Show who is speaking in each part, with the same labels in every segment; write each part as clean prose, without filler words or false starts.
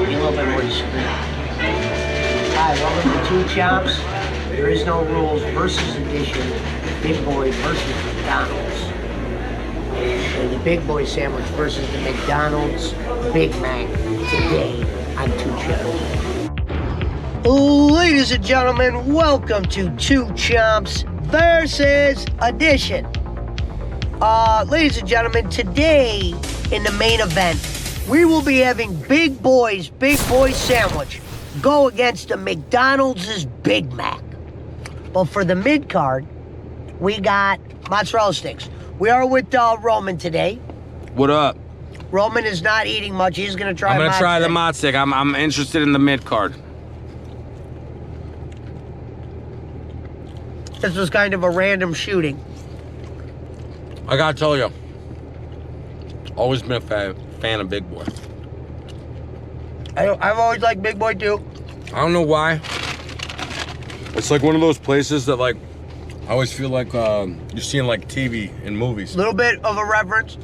Speaker 1: be a little bit more discreet. Hi, welcome to 2chomps. There is no rules versus edition. Big Boy versus McDonald's. And the Big Boy sandwich versus the McDonald's Big Mac today on 2chomps. Ladies and gentlemen, welcome to 2chomps versus edition. Ladies and gentlemen, today in the main event, we will be having Big Boy sandwich go against the McDonald's Big Mac. But for the mid card, we got mozzarella sticks. We are with Roman today.
Speaker 2: What up?
Speaker 1: Roman is not eating much. He's gonna try.
Speaker 2: I'm gonna try the mod stick. I'm interested in the mid card.
Speaker 1: This was kind of a random shooting.
Speaker 2: I gotta tell you, always been a fan of Big Boy.
Speaker 1: I've always liked Big Boy too.
Speaker 2: I don't know why. It's like one of those places that like, I always feel like you're seeing like TV and movies.
Speaker 1: Little bit of a reference.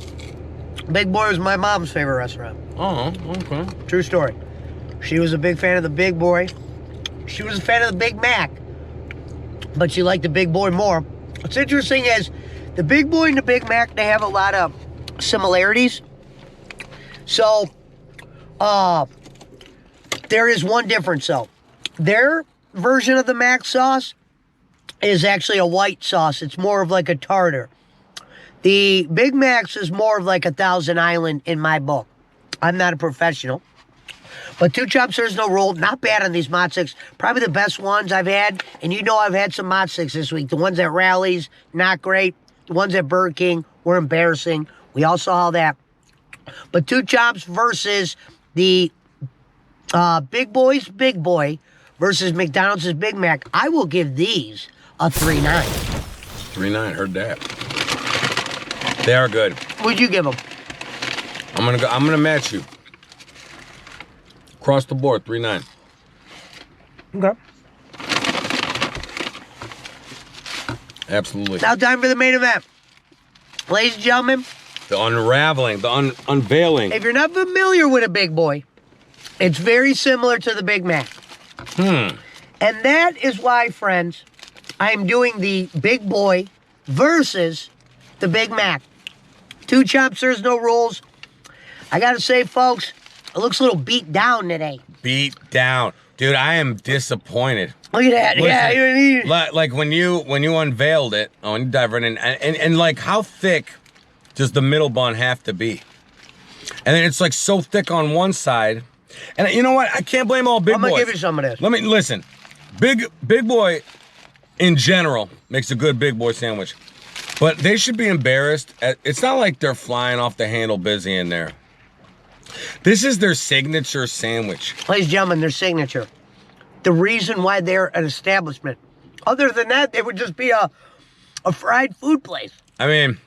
Speaker 1: Big Boy was my mom's favorite restaurant.
Speaker 2: Oh, okay.
Speaker 1: True story. She was a big fan of the Big Boy. She was a fan of the Big Mac, but she liked the Big Boy more. What's interesting is the Big Boy and the Big Mac, they have a lot of similarities. So, there is one difference though. Their version of the Mac sauce is actually a white sauce. It's more of like a tartar. The Big Mac's is more of like a Thousand Island in my book. I'm not a professional. But 2chomps, there's no rule. Not bad on these mod sticks. Probably the best ones I've had. And you know I've had some mod sticks this week. The ones at Rally's, not great. The ones at Burger King were embarrassing. We all saw that. But 2chomps versus the Big Boy's Big Boy versus McDonald's Big Mac. I will give these a 3.9.
Speaker 2: 3.9, heard that. They are good.
Speaker 1: What'd you give them?
Speaker 2: I'm gonna match you. Across the board, 3.9.
Speaker 1: Okay.
Speaker 2: Absolutely.
Speaker 1: Now time for the main event. Ladies and gentlemen.
Speaker 2: The unraveling, the unveiling.
Speaker 1: If you're not familiar with a Big Boy, it's very similar to the Big Mac. And that is why, friends, I am doing the Big Boy versus the Big Mac. 2chomps, there's no rules. I gotta say, folks, it looks a little beat down today.
Speaker 2: Beat down. Dude, I am disappointed.
Speaker 1: Look at that.
Speaker 2: Listen,
Speaker 1: Yeah,
Speaker 2: like when you unveiled it, when you dive right in, and like how thick does the middle bun have to be? And then it's like so thick on one side. And you know what? I can't blame all Big Boys.
Speaker 1: I'm gonna give you some of this.
Speaker 2: Let me listen. Big Boy in general makes a good Big Boy sandwich. But they should be embarrassed. It's not like they're flying off the handle busy in there. This is their signature sandwich.
Speaker 1: Ladies and gentlemen, their signature. The reason why they're an establishment. Other than that, they would just be a fried food place.
Speaker 2: I mean,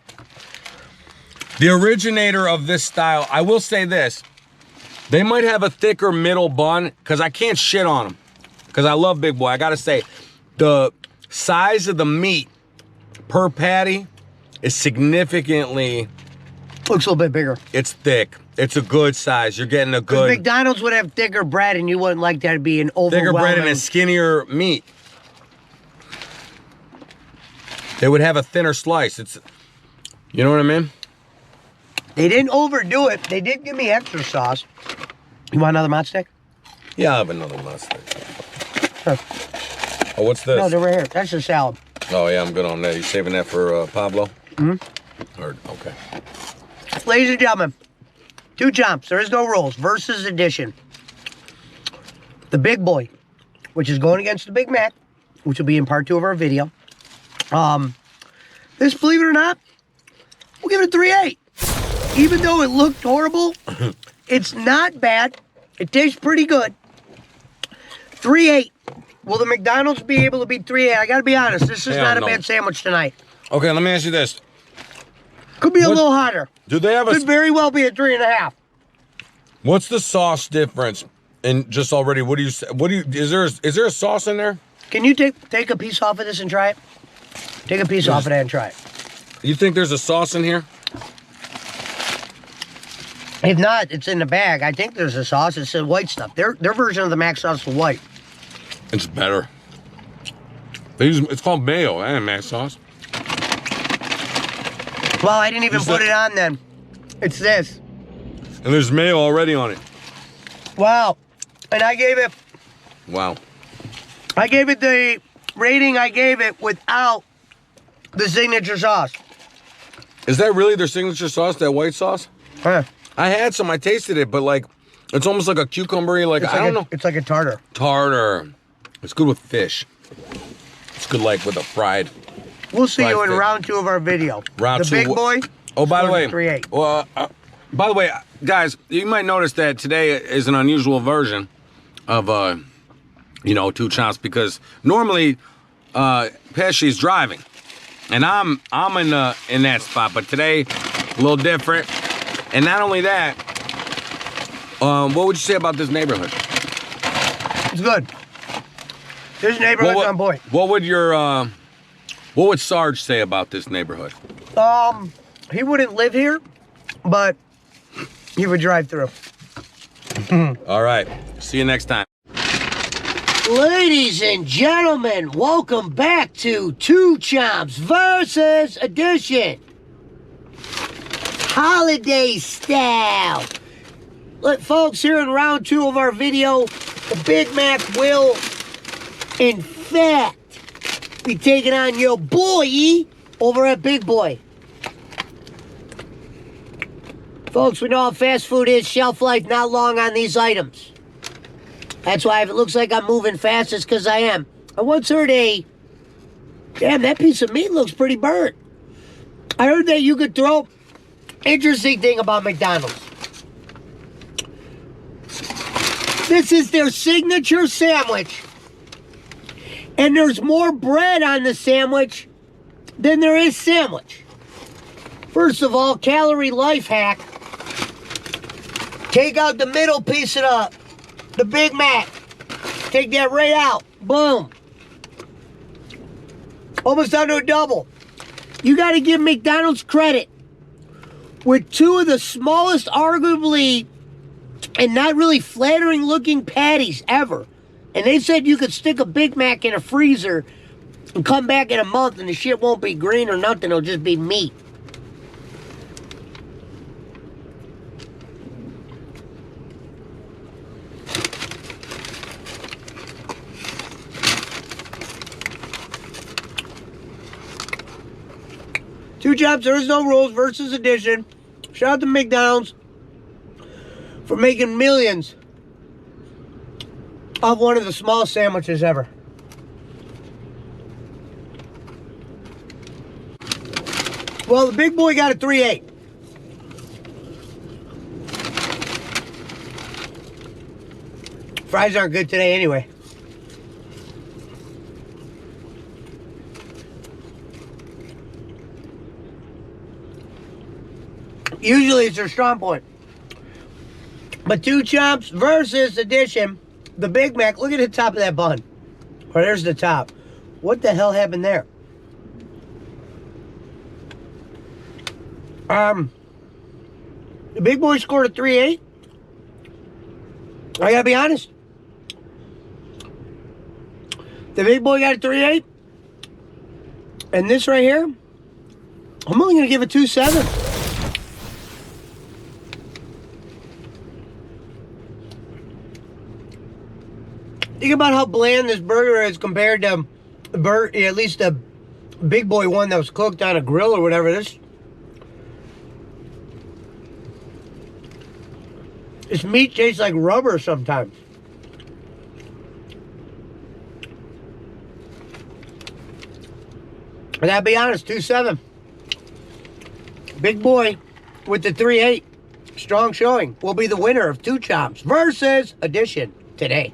Speaker 2: the originator of this style, I will say this. They might have a thicker middle bun, because I can't shit on them. Because I love Big Boy. I got to say, the size of the meat per patty is significantly...
Speaker 1: Looks a little bit bigger.
Speaker 2: It's thick. It's a good size. You're getting a good...
Speaker 1: McDonald's would have thicker bread, and you wouldn't like that to be an overwhelming...
Speaker 2: Thicker bread and a skinnier meat. They would have a thinner slice. It's... You know what I mean?
Speaker 1: They didn't overdo it. They did give me extra sauce. You want another mod stick?
Speaker 2: Yeah, I'll have another mod stick.
Speaker 1: Sure.
Speaker 2: Oh, what's this?
Speaker 1: No, they're right here. That's the salad.
Speaker 2: Oh, yeah, I'm good on that. You saving that for Pablo?
Speaker 1: Mm-hmm.
Speaker 2: Or, okay.
Speaker 1: Ladies and gentlemen, 2chomps, there is no rules. Versus edition. The Big Boy, which is going against the Big Mac, which will be in part 2 of our video. This, believe it or not, we'll give it a 3.8. Even though it looked horrible, it's not bad. It tastes pretty good. 3.8. Will the McDonald's be able to beat 3.8? I gotta be honest, this is not a bad sandwich tonight.
Speaker 2: Okay, let me ask you this.
Speaker 1: Could be a little hotter.
Speaker 2: Do they have
Speaker 1: Could very well be a 3.5.
Speaker 2: What's the sauce difference? And just already, is there a sauce in there?
Speaker 1: Can you take a piece off of this and try it? Take a piece off of that and try it.
Speaker 2: You think there's a sauce in here?
Speaker 1: If not, it's in the bag. I think there's a sauce. It says white stuff. Their version of the mac sauce is white.
Speaker 2: It's better. It's called mayo and mac sauce.
Speaker 1: Well, I didn't even put it on then. It's this.
Speaker 2: And there's mayo already on it.
Speaker 1: Wow. And I gave it...
Speaker 2: Wow.
Speaker 1: I gave it the rating I gave it without the signature sauce.
Speaker 2: Is that really their signature sauce, that white sauce?
Speaker 1: Huh.
Speaker 2: I had some, I tasted it, but like, it's almost like a cucumbery, like, I don't know.
Speaker 1: It's like a tartar.
Speaker 2: Tartar. It's good with fish. It's good like with a fried.
Speaker 1: We'll see you in
Speaker 2: fish.
Speaker 1: round 2 of our video.
Speaker 2: Round
Speaker 1: the
Speaker 2: 2.
Speaker 1: big boy.
Speaker 2: Oh, by the way.
Speaker 1: 3-8.
Speaker 2: Well, by the way, guys, you might notice that today is an unusual version of, 2chomps, because normally, Pesci's driving. And I'm in that spot, but today, a little different. And not only that, what would you say about this neighborhood?
Speaker 1: It's good. This neighborhood's on point.
Speaker 2: What would Sarge say about this neighborhood?
Speaker 1: He wouldn't live here, but he would drive through.
Speaker 2: All right. See you next time.
Speaker 1: Ladies and gentlemen, welcome back to 2chomps versus Edition. Holiday style. Look, folks, here in round 2 of our video, the Big Mac will, in fact, be taking on your boy over at Big Boy. Folks, we know how fast food is. Shelf life not long on these items. That's why if it looks like I'm moving fast, it's because I am. I once heard damn, that piece of meat looks pretty burnt. I heard that you could throw... Interesting thing about McDonald's. This is their signature sandwich. And there's more bread on the sandwich than there is sandwich. First of all, calorie life hack. Take out the middle piece of the Big Mac. Take that right out. Boom. Almost under a double. You got to give McDonald's credit. With 2 of the smallest, arguably, and not really flattering looking patties ever. And they said you could stick a Big Mac in a freezer and come back in a month and the shit won't be green or nothing. It'll just be meat. Two Jobs, there is no rules versus Edition. Shout out to McDonald's for making millions of one of the smallest sandwiches ever. Well, the Big Boy got a 3-8. Fries aren't good today anyway. Usually it's their strong point. But 2chomps versus Edition, the Big Mac, look at the top of that bun. Or there's the top. What the hell happened there? The Big Boy scored a 3-8. I gotta be honest. The Big Boy got a 3-8. And this right here, I'm only gonna give it 2-7. Think about how bland this burger is compared to at least the Big Boy one that was cooked on a grill or whatever. This meat tastes like rubber sometimes. I gotta be honest, 2-7. Big Boy with the 3-8. Strong showing will be the winner of 2chomps versus Edition today.